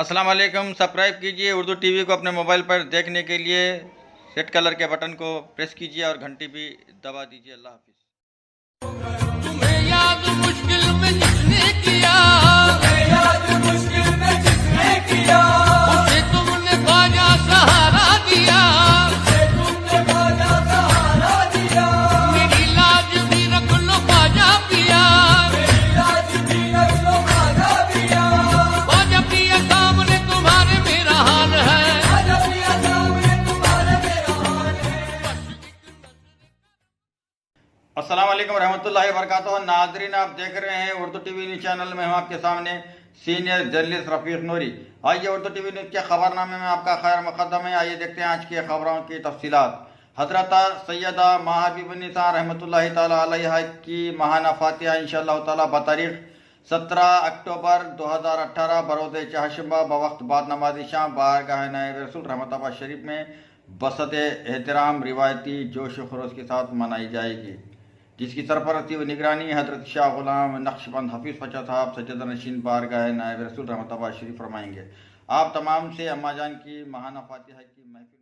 अस्सलाम वालेकुम। सब्सक्राइब कीजिए उर्दू टीवी को अपने मोबाइल पर देखने के लिए रेड कलर के बटन को प्रेस कीजिए और घंटी भी दबा दीजिए। अल्लाह हाफिज़। तुम्हें याद मुश्किल में जिसने किया, तुम्हें याद मुश्किल में जिसने किया, उसे तुमने बाजा सहारा दिया, उसे तुमने बाजा सहारा दिया। मेरी लाज भी रख लो बाजा पिया, मेरी लाज भी रख लो बाजा पिया। बाजा पिया सामने तुम्हारे मेरा हाल है, बाजा पिया सामने तुम्हारे मेरा हाल है। अस्सलाम वालेकुम रहमतुल्लाहि व बरकातहू। नाज़रीन, आप देख रहे हैं उर्दू टीवी न्यूज़ चैनल में। हम आपके सामने सीनियर जर्नलिस्ट रफीक नूरी। आइए उर्दू टीवी न्यूज़ के खबरनामे में आपका खैर मुकद्दम है। आइए देखते हैं आज की खबरों की तफसीलात। हजरता syeda हाबीब उन्निसा रहमतुल्लाहि ताला अलैहा की महाना फातिहा इंशाअल्लाह ताला बतारीख 17 अक्टूबर 2018 बरोज़ चहारशंबा बवक्त बाद नमाज शाम बारगाह नायब रसूल रहमताबाद शरीफ में बसत एहतराम रिवायती जोश व खरोश के साथ मनाई जाएगी, जिसकी सरपरस्ती व निगरानी हजरत शाह गुलाम नक्शबंद हफीज़ फचा साहब सज्जद नशीन बारगाह नायब रसूल रहमताबाद शरीफ फरमाएंगे। आप तमाम से अम्माजान की महाना फातिहा की महफिल